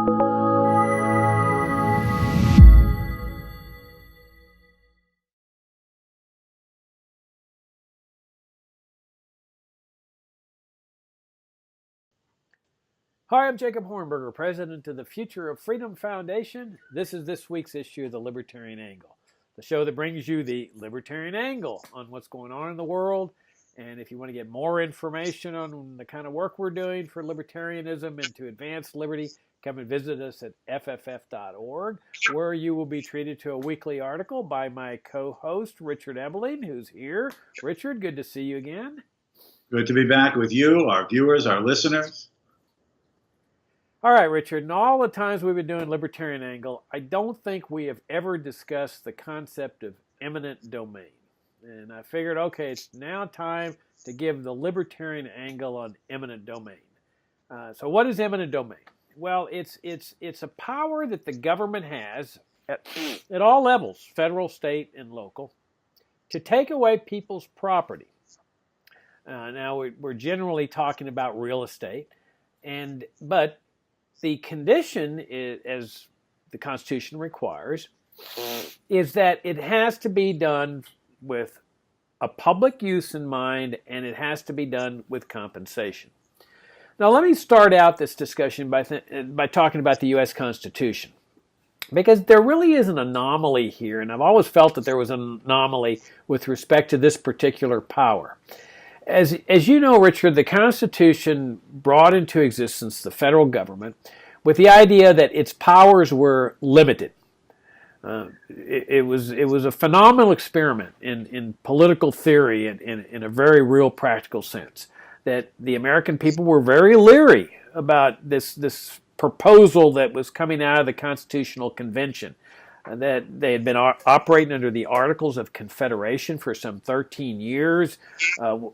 Hi, I'm Jacob Hornberger, president of the Future of Freedom Foundation. This is this week's issue of the Libertarian Angle, the show that brings you the Libertarian Angle on what's going on in the world. And if you want to get more information on the kind of work we're doing for libertarianism and to advance liberty, come and visit us at fff.org, where you will be treated to a weekly article by my co-host, Richard Ebeling, who's here. Richard, good to see you again. Good to be back with you, our viewers, our listeners. All right, Richard, in all the times we've been doing Libertarian Angle, I don't think we have ever discussed the concept of eminent domain. And I figured, okay, it's now time to give the Libertarian Angle on eminent domain. So what is eminent domain? Well, it's a power that the government has at all levels, federal, state, and local, to take away people's property. Now, we're generally talking about real estate, but the condition, as the Constitution requires, is that it has to be done with a public use in mind, and it has to be done with compensation. Now, let me start out this discussion by talking about the U.S. Constitution, because there really is an anomaly here, and I've always felt that there was an anomaly with respect to this particular power. As you know, Richard, the Constitution brought into existence the federal government with the idea that its powers were limited. It was a phenomenal experiment in political theory and in a very real practical sense, that the American people were very leery about this proposal that was coming out of the Constitutional Convention, that they had been operating under the Articles of Confederation for some 13 years,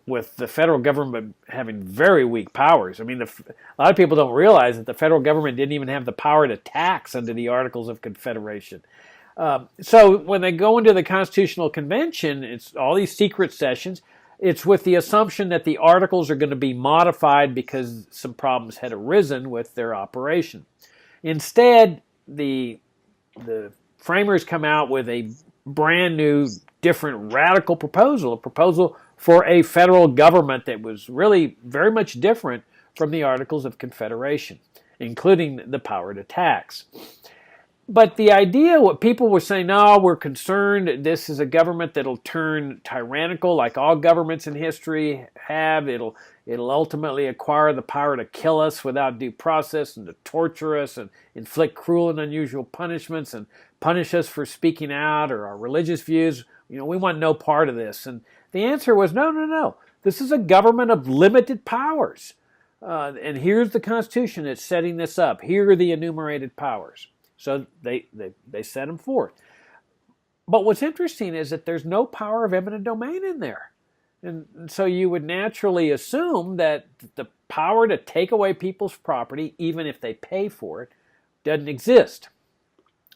with the federal government having very weak powers. I mean, a lot of people don't realize that the federal government didn't even have the power to tax under the Articles of Confederation. So when they go into the Constitutional Convention, it's all these secret sessions. It's with the assumption that the articles are going to be modified because some problems had arisen with their operation. Instead, the framers come out with a brand new, different, radical proposal, a proposal for a federal government that was really very much different from the Articles of Confederation, including the power to tax. But the idea, what people were saying, no, we're concerned this is a government that'll turn tyrannical like all governments in history have. It'll ultimately acquire the power to kill us without due process and to torture us and inflict cruel and unusual punishments and punish us for speaking out or our religious views. We want no part of this. And the answer was, no. This is a government of limited powers. And here's the Constitution that's setting this up. Here are the enumerated powers. So they set them forth. But what's interesting is that there's no power of eminent domain in there. And so you would naturally assume that the power to take away people's property, even if they pay for it, doesn't exist.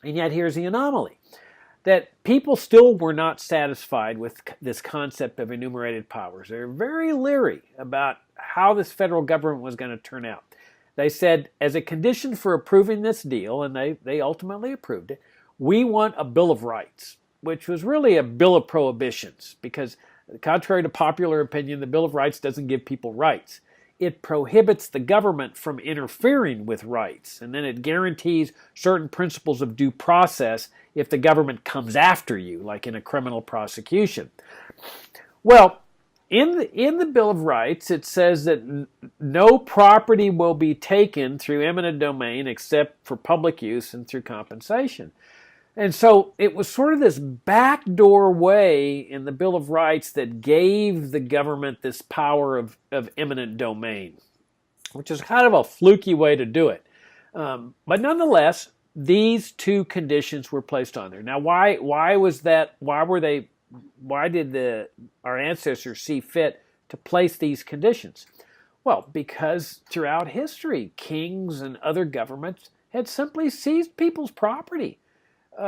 And yet here's the anomaly, that people still were not satisfied with this concept of enumerated powers. They're very leery about how this federal government was going to turn out. They said, as a condition for approving this deal, and they ultimately approved it, we want a Bill of Rights, which was really a Bill of Prohibitions, because contrary to popular opinion, the Bill of Rights doesn't give people rights. It prohibits the government from interfering with rights, and then it guarantees certain principles of due process if the government comes after you, like in a criminal prosecution. Well, in the Bill of Rights, it says that no property will be taken through eminent domain except for public use and through compensation. And so it was sort of this backdoor way in the Bill of Rights that gave the government this power of eminent domain, which is kind of a fluky way to do it. But nonetheless, these two conditions were placed on there. Now, why was that? Why did our ancestors see fit to place these conditions? Well, because throughout history, kings and other governments had simply seized people's property,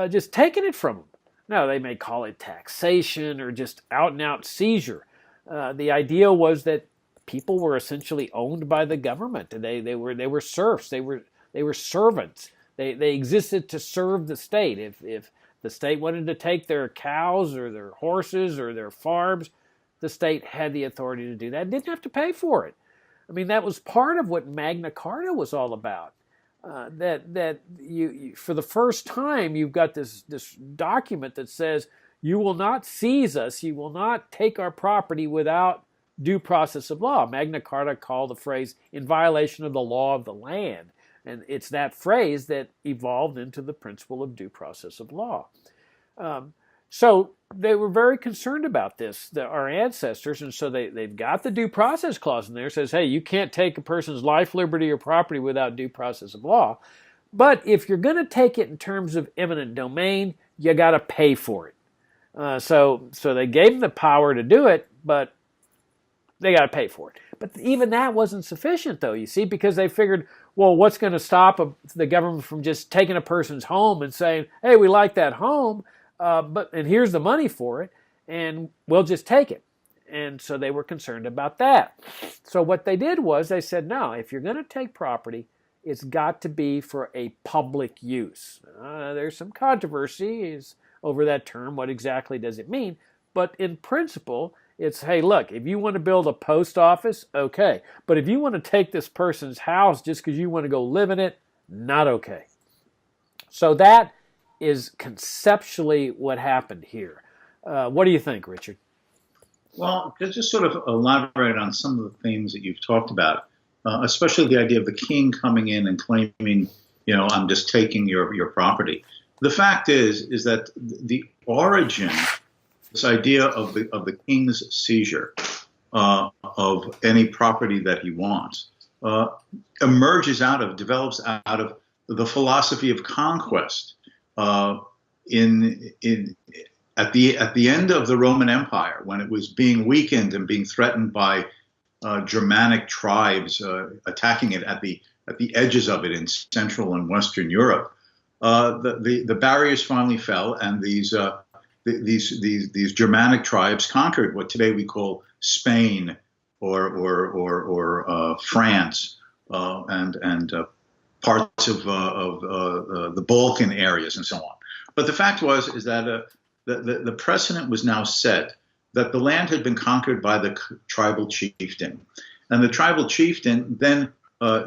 just taken it from them. Now, they may call it taxation or just out-and-out seizure. The idea was that people were essentially owned by the government. They were serfs. They were They were servants. They existed to serve the state. If the state wanted to take their cows or their horses or their farms, the state had the authority to do that. It didn't have to pay for it. I mean, that was part of what Magna Carta was all about. That you for the first time, you've got this document that says you will not seize us, you will not take our property without due process of law. Magna Carta called the phrase in violation of the law of the land. And it's that phrase that evolved into the principle of due process of law. So they were very concerned about this, our ancestors, and so they've got the due process clause in there. It says, hey, you can't take a person's life, liberty, or property without due process of law. But if you're going to take it in terms of eminent domain, you got to pay for it. So they gave them the power to do it, but they got to pay for it. But even that wasn't sufficient, though, you see, because they figured, well, what's going to stop the government from just taking a person's home and saying, hey, we like that home, and here's the money for it, and we'll just take it. And so they were concerned about that. So what they did was they said, no, if you're going to take property, it's got to be for a public use. There's some controversy over that term. What exactly does it mean? But in principle, it's, hey, look, if you want to build a post office, okay. But if you want to take this person's house just because you want to go live in it, not okay. So that is conceptually what happened here. What do you think, Richard? Well, to just sort of elaborate on some of the themes that you've talked about, especially the idea of the king coming in and claiming, I'm just taking your property. The fact is that the origin, this idea of the king's seizure of any property that he wants, develops out of the philosophy of conquest. At the end of the Roman Empire, when it was being weakened and being threatened by Germanic tribes attacking it at the edges of it in Central and Western Europe, the barriers finally fell, and these Germanic tribes conquered what today we call Spain or France and parts of the Balkan areas and so on. But the fact is that the precedent was now set that the land had been conquered by the tribal chieftain, and the tribal chieftain then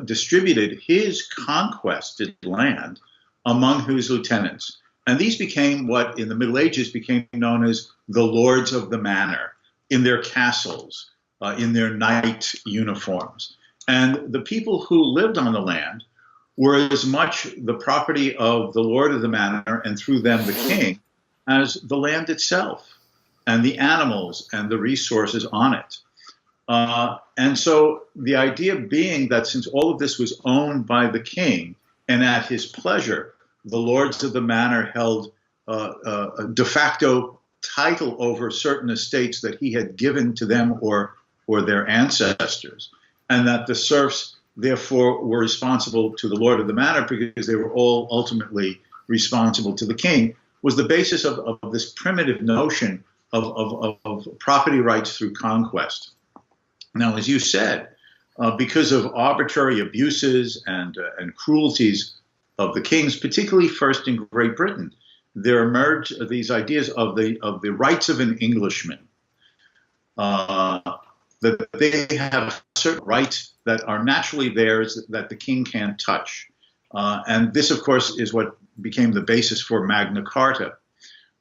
distributed his conquested land among his lieutenants. And these became what in the Middle Ages became known as the lords of the manor, in their castles, in their knight uniforms. And the people who lived on the land were as much the property of the lord of the manor, and through them the king, as the land itself and the animals and the resources on it. And so the idea being that since all of this was owned by the king and at his pleasure, the lords of the manor held a de facto title over certain estates that he had given to them or their ancestors, and that the serfs therefore were responsible to the lord of the manor because they were all ultimately responsible to the king, was the basis of this primitive notion of property rights through conquest. Now, as you said, because of arbitrary abuses and cruelties of the kings, particularly first in Great Britain, there emerged these ideas of the rights of an Englishman, that they have certain rights that are naturally theirs that the king can't touch. And this, of course, is what became the basis for Magna Carta.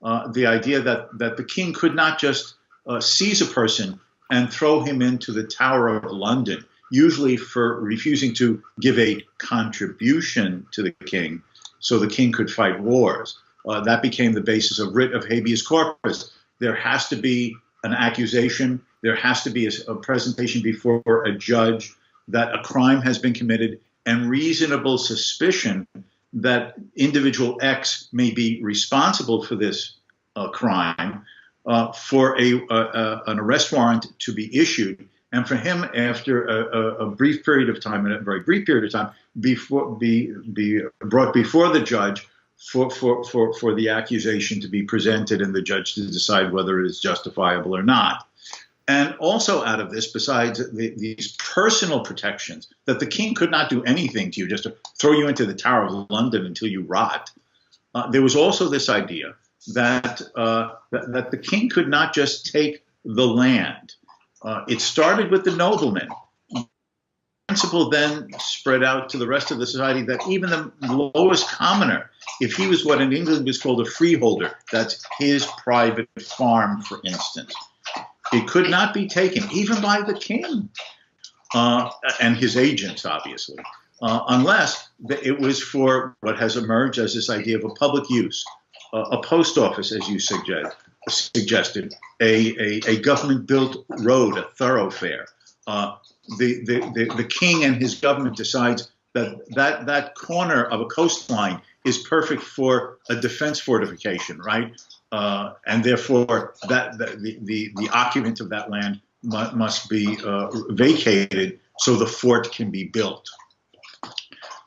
The idea that the king could not just seize a person and throw him into the Tower of London, usually for refusing to give a contribution to the king so the king could fight wars. That became the basis of writ of habeas corpus. There has to be an accusation. There has to be a presentation before a judge that a crime has been committed and reasonable suspicion that individual X may be responsible for this crime, for an arrest warrant to be issued, and for him, after a brief period of time, a very brief period of time, be brought before the judge for the accusation to be presented and the judge to decide whether it is justifiable or not. And also out of this, besides these personal protections, that the king could not do anything to you, just to throw you into the Tower of London until you rot. There was also this idea that that the king could not just take the land. It started with the noblemen. The principle then spread out to the rest of the society that even the lowest commoner, if he was what in England was called a freeholder, that's his private farm, for instance, it could not be taken, even by the king and his agents, obviously, unless it was for what has emerged as this idea of a public use, a post office, as you suggested, a government-built road, a thoroughfare. The king and his government decides that corner of a coastline is perfect for a defense fortification, right? And therefore, the occupant of that land must be vacated so the fort can be built.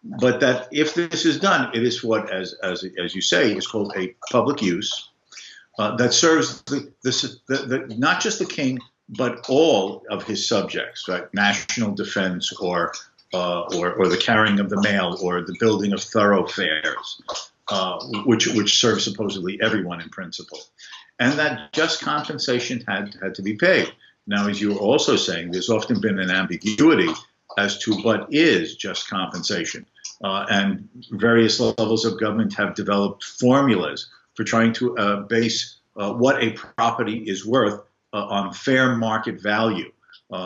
But that if this is done, it is what, as you say, is called a public use that serves not just the king, but all of his subjects, right? National defense, or the carrying of the mail, or the building of thoroughfares, which serves supposedly everyone in principle, and that just compensation had to be paid. Now, as you were also saying, there's often been an ambiguity as to what is just compensation, and various levels of government have developed formulas for trying to base what a property is worth on fair market value,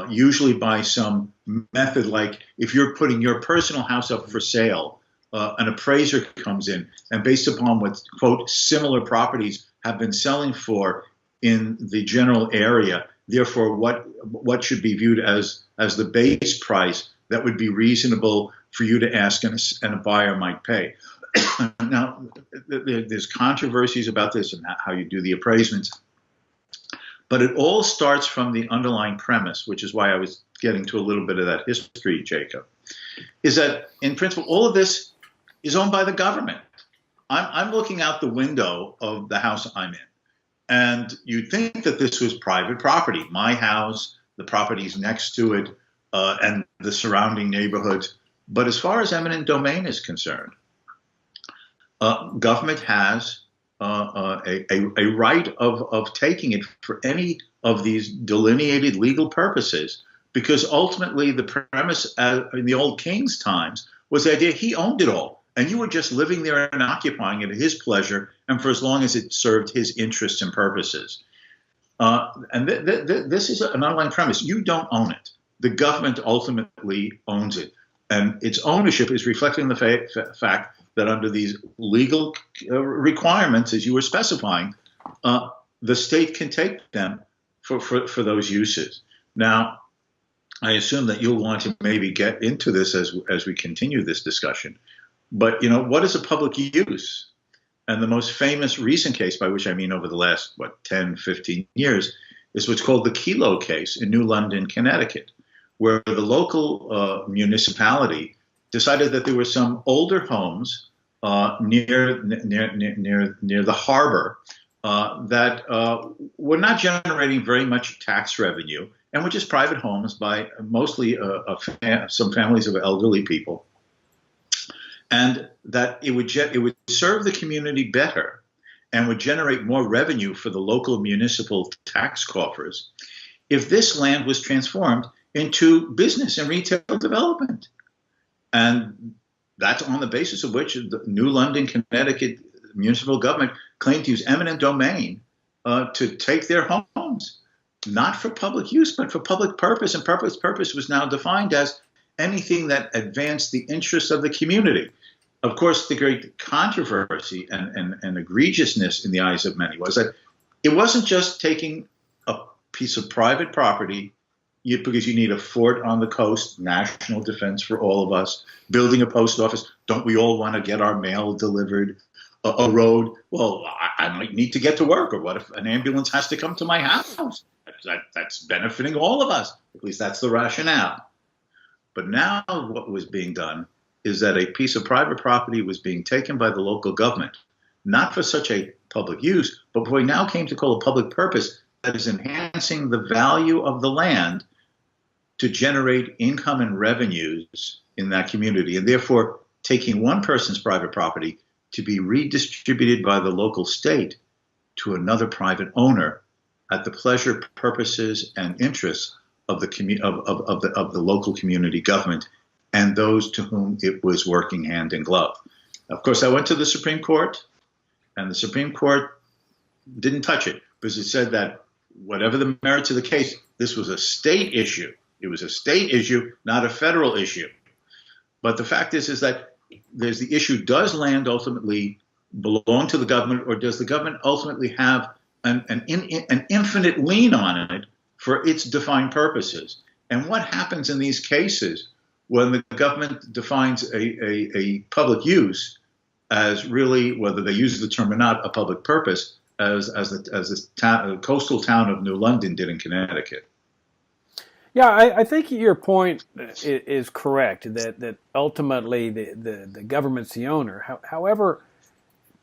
usually by some method like if you're putting your personal house up for sale, an appraiser comes in and based upon what, quote, similar properties have been selling for in the general area, therefore what should be viewed as the base price that would be reasonable for you to ask and a buyer might pay. Now, there's controversies about this and how you do the appraisements. But it all starts from the underlying premise, which is why I was getting to a little bit of that history, Jacob, is that in principle, all of this is owned by the government. I'm looking out the window of the house I'm in, and you'd think that this was private property, my house, the properties next to it, and the surrounding neighborhoods. But as far as eminent domain is concerned, government has a right of taking it for any of these delineated legal purposes, because ultimately the premise in the old king's times was the idea he owned it all, and you were just living there and occupying it at his pleasure and for as long as it served his interests and purposes. And this is an underlying premise. You don't own it. The government ultimately owns it, and its ownership is reflecting the fact that under these legal requirements, as you were specifying, the state can take them for those uses. Now, I assume that you'll want to maybe get into this as we continue this discussion. But, what is a public use? And the most famous recent case, by which I mean over the last, 10, 15 years, is what's called the Kelo case in New London, Connecticut, where the local municipality decided that there were some older homes near the harbor that were not generating very much tax revenue and were just private homes by mostly some families of elderly people, and that it would serve the community better and would generate more revenue for the local municipal tax coffers if this land was transformed into business and retail development. And that's on the basis of which the New London, Connecticut municipal government claimed to use eminent domain to take their homes, not for public use, but for public purpose. And purpose was now defined as anything that advanced the interests of the community. Of course, the great controversy and egregiousness in the eyes of many was that it wasn't just taking a piece of private property because you need a fort on the coast, national defense for all of us, building a post office. Don't we all want to get our mail delivered? A road. Well, I might need to get to work. Or what if an ambulance has to come to my house? That's benefiting all of us. At least that's the rationale. But now what was being done is that a piece of private property was being taken by the local government, not for such a public use, but what we now came to call a public purpose, that is enhancing the value of the land to generate income and revenues in that community, and therefore taking one person's private property to be redistributed by the local state to another private owner at the pleasure, purposes, and interests of the local community government and those to whom it was working hand in glove. Of course, I went to the Supreme Court, and the Supreme Court didn't touch it because it said that whatever the merits of the case, this was a state issue. It was a state issue, not a federal issue. But the fact is that there's the issue, does land ultimately belong to the government, or does the government ultimately have an infinite lien on it for its defined purposes? And what happens in these cases when the government defines a public use as really, whether they use the term or not, a public purpose, as the coastal town of New London did in Connecticut? Yeah, I think your point is correct, that ultimately the government's the owner. However,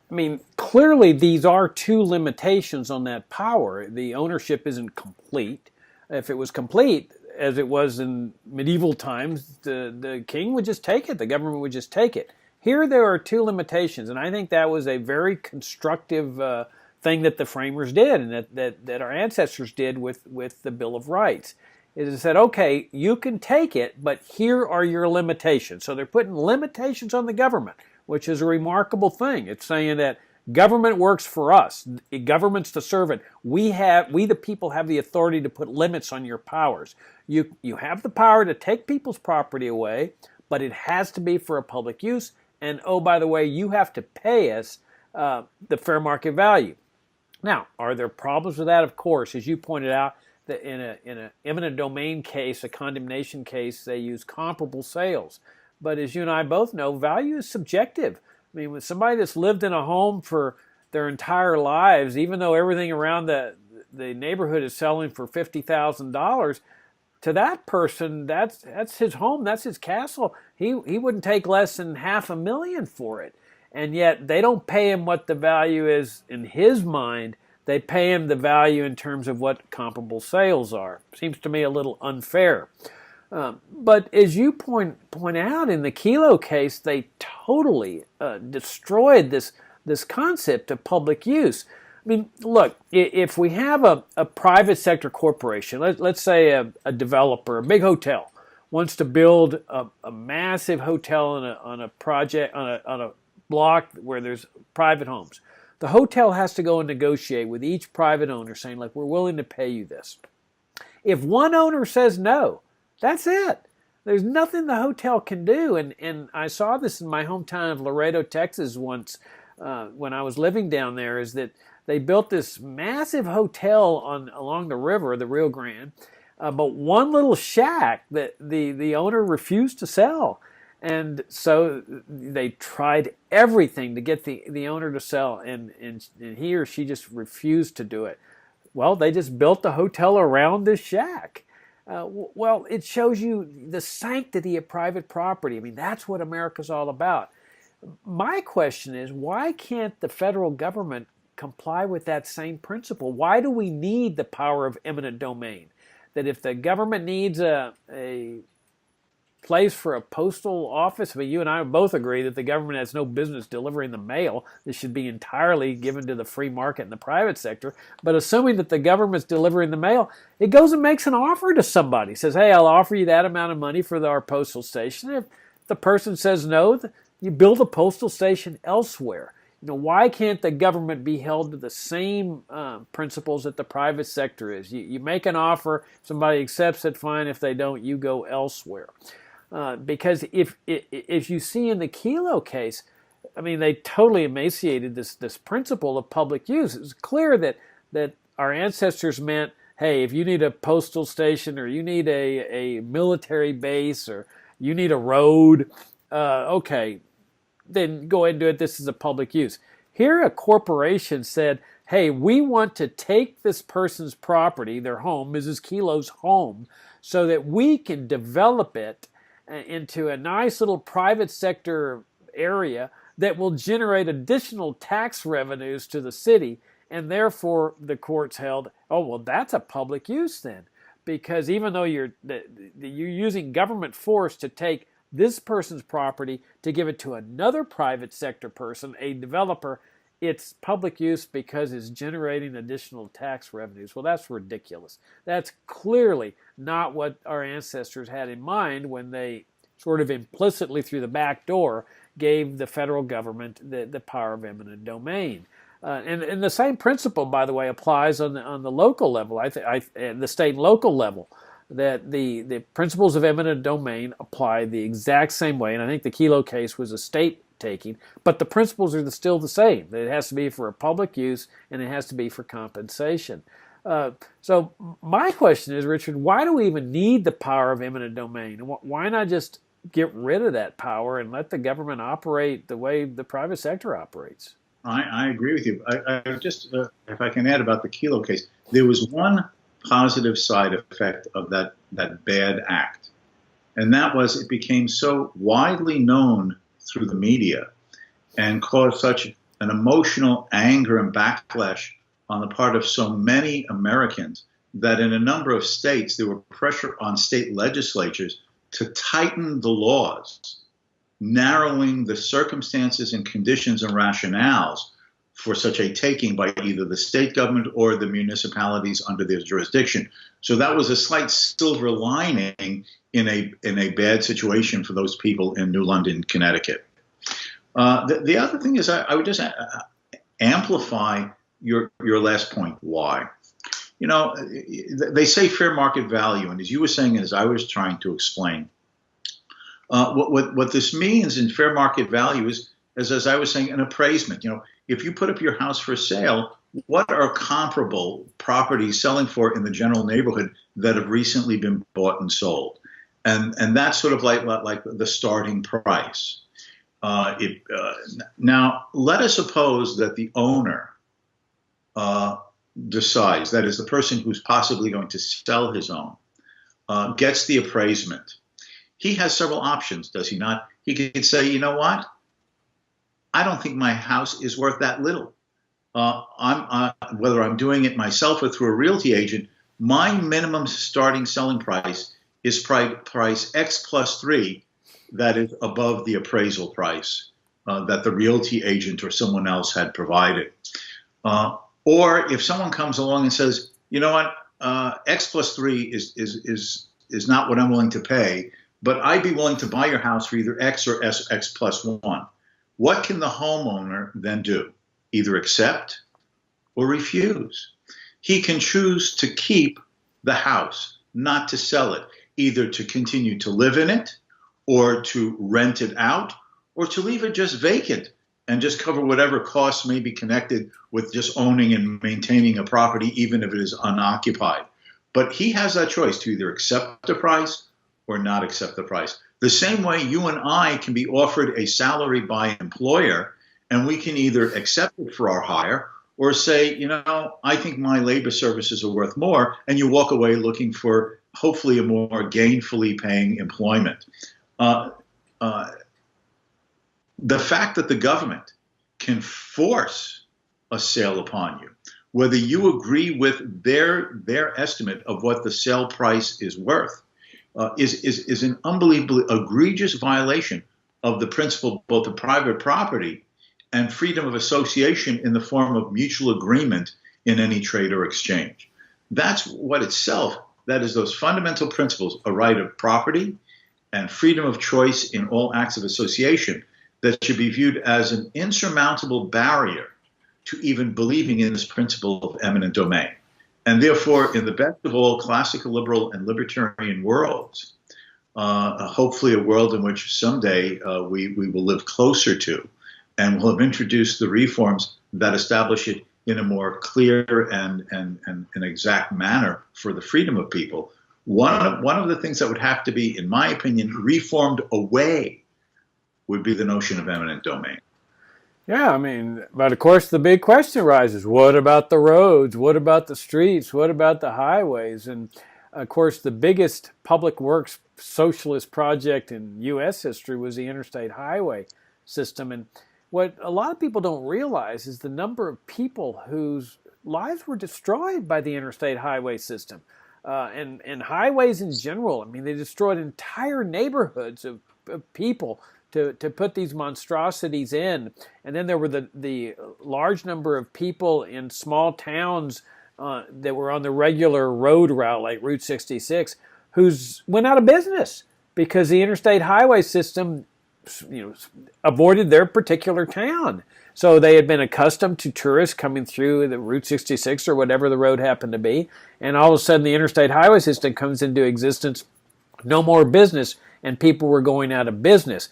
I mean, clearly these are two limitations on that power. The ownership isn't complete. If it was complete, as it was in medieval times, the king would just take it, the government would just take it. Here there are two limitations, and I think that was a very constructive thing that the framers did, and that our ancestors did with the Bill of Rights. Is it said, okay, you can take it, but here are your limitations. So they're putting limitations on the government, which is a remarkable thing. It's saying that government works for us. Government's the servant. We the people have the authority to put limits on your powers. You have the power to take people's property away, but it has to be for a public use. And oh, by the way, you have to pay us the fair market value. Now, are there problems with that? Of course, as you pointed out, that in an eminent domain case, a condemnation case, they use comparable sales. But as you and I both know, value is subjective. I mean, with somebody that's lived in a home for their entire lives, even though everything around the neighborhood is selling for $50,000, to that person, that's his home, that's his castle. He wouldn't take less than $500,000 for it. And yet they don't pay him what the value is in his mind. They pay him the value in terms of what comparable sales are. Seems to me a little unfair. But as you point out in the Kelo case, they totally destroyed this concept of public use. I mean, look, if we have a private sector corporation, let's say a developer, a big hotel, wants to build a massive hotel on a project, on a block where there's private homes. The hotel has to go and negotiate with each private owner saying, like, we're willing to pay you this. If one owner says no, that's it. There's nothing the hotel can do. And I saw this in my hometown of Laredo, Texas once when I was living down there, is that they built this massive hotel along the river, the Rio Grande, but one little shack that the owner refused to sell. And so they tried everything to get the owner to sell, and he or she just refused to do it. Well, they just built the hotel around this shack. Well, it shows you the sanctity of private property. I mean, that's what America's all about. My question is, why can't the federal government comply with that same principle? Why do we need the power of eminent domain? That if the government needs a place for a postal office, I mean, you and I both agree that the government has no business delivering the mail. This should be entirely given to the free market and the private sector. But assuming that the government's delivering the mail, it goes and makes an offer to somebody. It says, hey, I'll offer you that amount of money for our postal station. If the person says no, you build a postal station elsewhere. You know, why can't the government be held to the same principles that the private sector is? You make an offer, somebody accepts it, fine. If they don't, you go elsewhere. Because if you see in the Kelo case, I mean, they totally emaciated this principle of public use. It's clear that our ancestors meant, hey, if you need a postal station, or you need a military base, or you need a road, okay, then go ahead and do it. This is a public use. Here, a corporation said, hey, we want to take this person's property, their home, Mrs. Kelo's home, so that we can develop it into a nice little private sector area that will generate additional tax revenues to the city. And therefore, the courts held, oh, well, that's a public use then. Because even though you're using government force to take this person's property to give it to another private sector person, a developer, it's public use because it's generating additional tax revenues. Well, that's ridiculous. That's clearly not what our ancestors had in mind when they sort of implicitly through the back door gave the federal government the power of eminent domain. And the same principle, by the way, applies on the local level, the state and local level, that the principles of eminent domain apply the exact same way. And I think the Kelo case was a state taking, but the principles are still the same. It has to be for a public use, and it has to be for compensation. So my question is, Richard, why do we even need the power of eminent domain? Why not just get rid of that power and let the government operate the way the private sector operates? I agree with you. I just, if I can add about the Kelo case, there was one positive side effect of that bad act, and that was it became so widely known through the media and caused such an emotional anger and backlash on the part of so many Americans that in a number of states there were pressure on state legislatures to tighten the laws, narrowing the circumstances and conditions and rationales for such a taking by either the state government or the municipalities under their jurisdiction. So that was a slight silver lining in a bad situation for those people in New London, Connecticut. The other thing is I would just amplify your last point. Why? You know, they say fair market value, and as you were saying, and as I was trying to explain, what this means in fair market value is, as I was saying, an appraisement. You know, if you put up your house for sale, what are comparable properties selling for in the general neighborhood that have recently been bought and sold? And that's sort of like the starting price. Now, let us suppose that the owner decides, that is the person who's possibly going to sell his own, gets the appraisement. He has several options, does he not? He could say, you know what? I don't think my house is worth that little. Whether I'm doing it myself or through a realty agent, my minimum starting selling price is price X plus 3, that is above the appraisal price that the realty agent or someone else had provided. Or if someone comes along and says, you know what, X plus 3 is not what I'm willing to pay, but I'd be willing to buy your house for either X or X plus 1. What can the homeowner then do? Either accept or refuse. He can choose to keep the house, not to sell it, either to continue to live in it or to rent it out or to leave it just vacant and just cover whatever costs may be connected with just owning and maintaining a property, even if it is unoccupied. But he has that choice to either accept the price or not accept the price. The same way you and I can be offered a salary by an employer, and we can either accept it for our hire or say, you know, I think my labor services are worth more, and you walk away looking for hopefully a more gainfully paying employment. The fact that the government can force a sale upon you, whether you agree with their estimate of what the sale price is worth, is an unbelievably egregious violation of the principle both of private property and freedom of association in the form of mutual agreement in any trade or exchange. That's what itself, that is those fundamental principles, a right of property and freedom of choice in all acts of association, that should be viewed as an insurmountable barrier to even believing in this principle of eminent domain. And therefore, in the best of all classical liberal and libertarian worlds, hopefully a world in which someday we will live closer to, and will have introduced the reforms that establish it in a more clear and an exact manner for the freedom of people. One of the things that would have to be, in my opinion, reformed away would be the notion of eminent domain. Yeah, I mean, but of course the big question arises, what about the roads? What about the streets? What about the highways? And of course the biggest public works socialist project in U.S. history was the interstate highway system. And what a lot of people don't realize is the number of people whose lives were destroyed by the interstate highway system. And highways in general. I mean, they destroyed entire neighborhoods of people to put these monstrosities in. And then there were the large number of people in small towns that were on the regular road route, like Route 66, who's went out of business because the interstate highway system, avoided their particular town. So they had been accustomed to tourists coming through the Route 66 or whatever the road happened to be, and all of a sudden the interstate highway system comes into existence, no more business, and people were going out of business.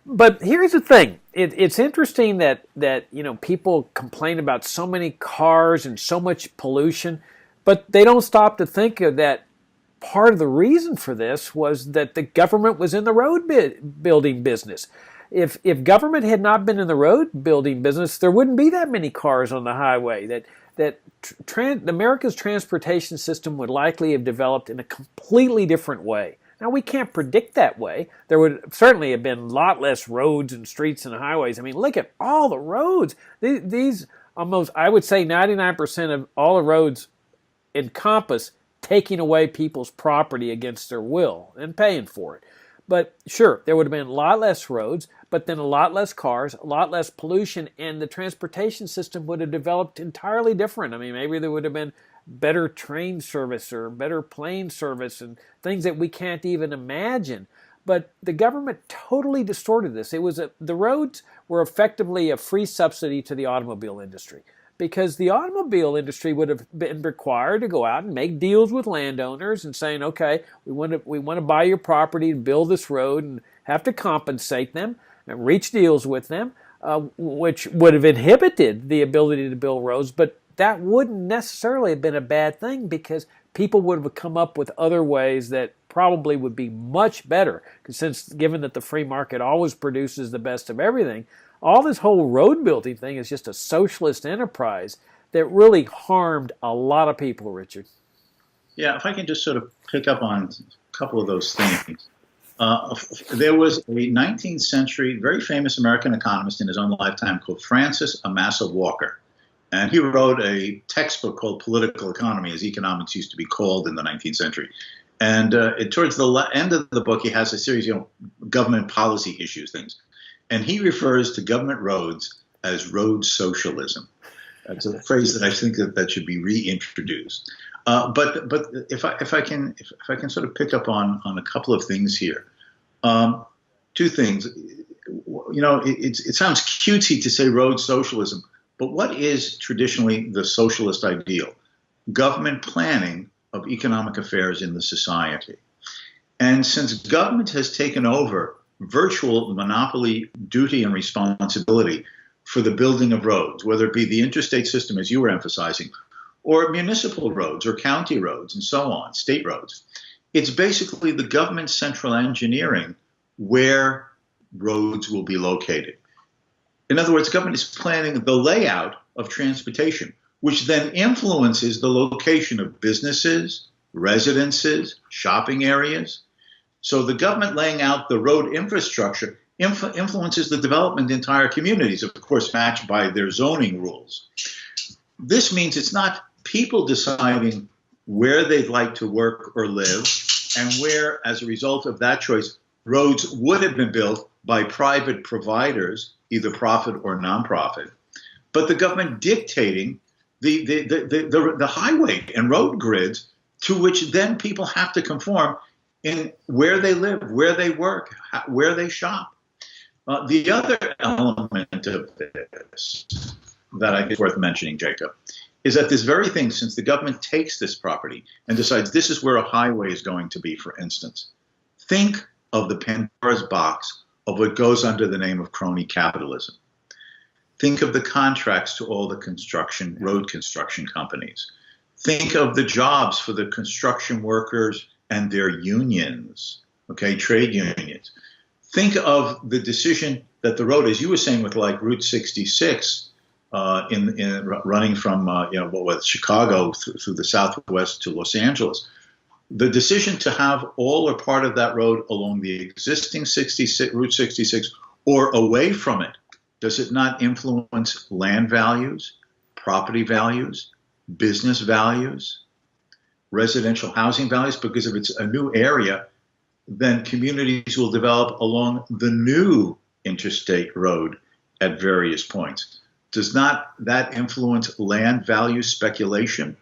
But here's the thing. It's interesting that people complain about so many cars and so much pollution, but they don't stop to think of that part of the reason for this was that the government was in the road building business. If government had not been in the road building business, there wouldn't be that many cars on the highway. America's transportation system would likely have developed in a completely different way. Now, we can't predict that way. There would certainly have been a lot less roads and streets and highways. I mean, look at all the roads. These almost, I would say 99% of all the roads encompass taking away people's property against their will and paying for it. But sure, there would have been a lot less roads, but then a lot less cars, a lot less pollution, and the transportation system would have developed entirely different. I mean, maybe there would have been better train service or better plane service and things that we can't even imagine. But the government totally distorted this. The roads were effectively a free subsidy to the automobile industry, because the automobile industry would have been required to go out and make deals with landowners and saying, okay, we want to buy your property and build this road, and have to compensate them and reach deals with them, which would have inhibited the ability to build roads. But that wouldn't necessarily have been a bad thing, because people would have come up with other ways that probably would be much better. Because given that the free market always produces the best of everything, all this whole road building thing is just a socialist enterprise that really harmed a lot of people, Richard. Yeah, if I can just sort of pick up on a couple of those things. There was a 19th century, very famous American economist in his own lifetime called Francis Amasa Walker. And he wrote a textbook called Political Economy, as economics used to be called in the 19th century. And towards the end of the book, he has a series of government policy issues, things. And he refers to government roads as road socialism. That's a phrase that I think that should be reintroduced. But if I can sort of pick up on a couple of things here, two things. It sounds cutesy to say road socialism, but what is traditionally the socialist ideal? Government planning of economic affairs in the society. And since government has taken over virtual monopoly duty and responsibility for the building of roads, whether it be the interstate system, as you were emphasizing, or municipal roads or county roads and so on, state roads, it's basically the government central engineering where roads will be located. In other words, government is planning the layout of transportation, which then influences the location of businesses, residences, shopping areas. So the government laying out the road infrastructure influences the development of entire communities, of course, matched by their zoning rules. This means it's not people deciding where they'd like to work or live, and where, as a result of that choice, roads would have been built by private providers, either profit or nonprofit, but the government dictating the highway and road grids to which then people have to conform in where they live, where they work, where they shop. The other element of this that I think is worth mentioning, Jacob, is that this very thing, since the government takes this property and decides this is where a highway is going to be, for instance, think of the Pandora's box of what goes under the name of crony capitalism. Think of the contracts to all the road construction companies. Think of the jobs for the construction workers and their unions, trade unions. Think of the decision that the road, as you were saying, with like Route 66, in running from Chicago through the Southwest to Los Angeles, the decision to have all or part of that road along the existing Route 66 or away from it, does it not influence land values, property values, business values, residential housing values, because if it's a new area, then communities will develop along the new interstate road at various points. Does not that influence land value speculation?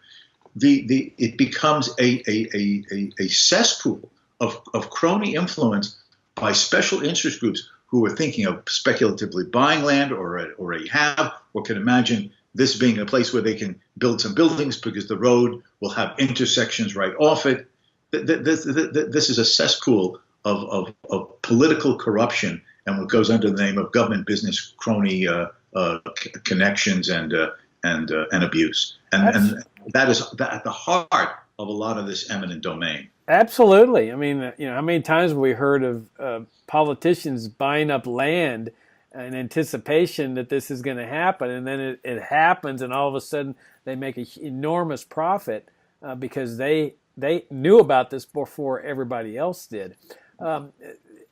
It becomes a cesspool of crony influence by special interest groups who are thinking of speculatively buying land or already have, or can imagine this being a place where they can build some buildings because the road will have intersections right off it. This is a cesspool of political corruption and what goes under the name of government business crony connections and abuse. And that is at the heart of a lot of this eminent domain. Absolutely. I mean, how many times have we heard of politicians buying up land in anticipation that this is going to happen, and then it happens, and all of a sudden they make an enormous profit because they knew about this before everybody else did.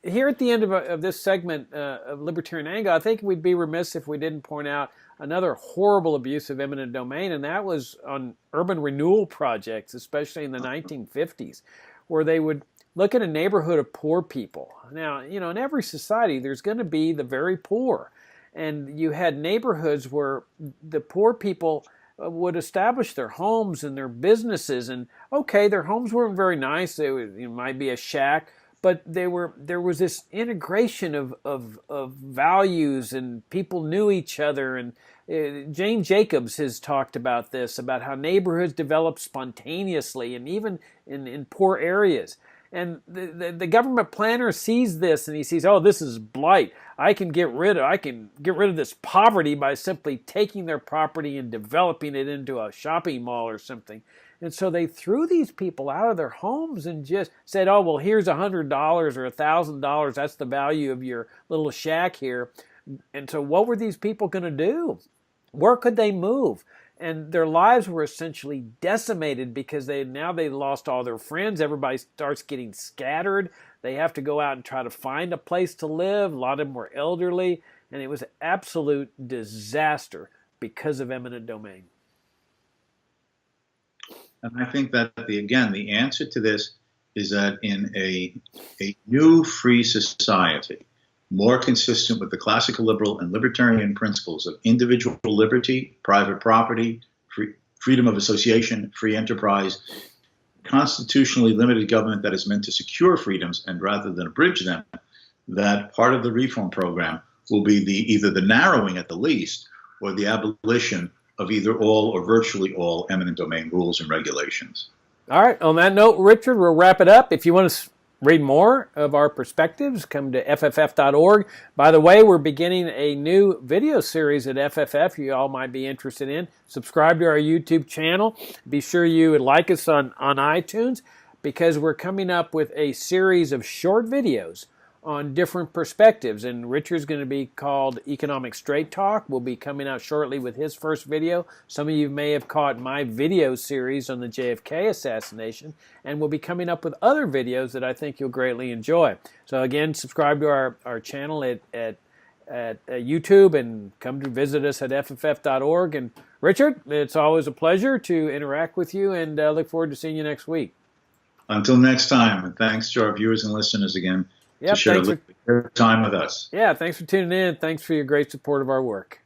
Here at the end of this segment of Libertarian Angle, I think we'd be remiss if we didn't point out another horrible abuse of eminent domain, and that was on urban renewal projects, especially in the 1950s, where they would look at a neighborhood of poor people. Now, in every society, there's going to be the very poor. And you had neighborhoods where the poor people would establish their homes and their businesses. And, okay, their homes weren't very nice. It might be a shack. But there was this integration of values, and people knew each other. And Jane Jacobs has talked about this, about how neighborhoods develop spontaneously, and even in poor areas. And the government planner sees this, and he sees, oh, this is blight. I can get rid of this poverty by simply taking their property and developing it into a shopping mall or something. And so they threw these people out of their homes and just said, oh, well, here's $100 or $1,000. That's the value of your little shack here. And so what were these people going to do? Where could they move? And their lives were essentially decimated because they lost all their friends. Everybody starts getting scattered. They have to go out and try to find a place to live. A lot of them were elderly. And it was an absolute disaster because of eminent domain. And I think that, the answer to this is that in a new free society, more consistent with the classical liberal and libertarian principles of individual liberty, private property, freedom of association, free enterprise, constitutionally limited government that is meant to secure freedoms and rather than abridge them, that part of the reform program will be either the narrowing at the least or the abolition of either all or virtually all eminent domain rules and regulations. All right. On that note, Richard, we'll wrap it up. If you want to read more of our perspectives, come to fff.org. By the way, we're beginning a new video series at FFF you all might be interested in. Subscribe to our YouTube channel. Be sure you like us on iTunes, because we're coming up with a series of short videos on different perspectives. And Richard's going to be called Economic Straight Talk. Will be coming out shortly with his first video. Some of you may have caught my video series on the JFK assassination, and we'll be coming up with other videos that I think you'll greatly enjoy. So again, subscribe to our channel at YouTube, and come to visit us at fff.org. And Richard, it's always a pleasure to interact with you, and look forward to seeing you next week. Until next time, and thanks to our viewers and listeners again to share a little time with us. Yeah, thanks for tuning in. Thanks for your great support of our work.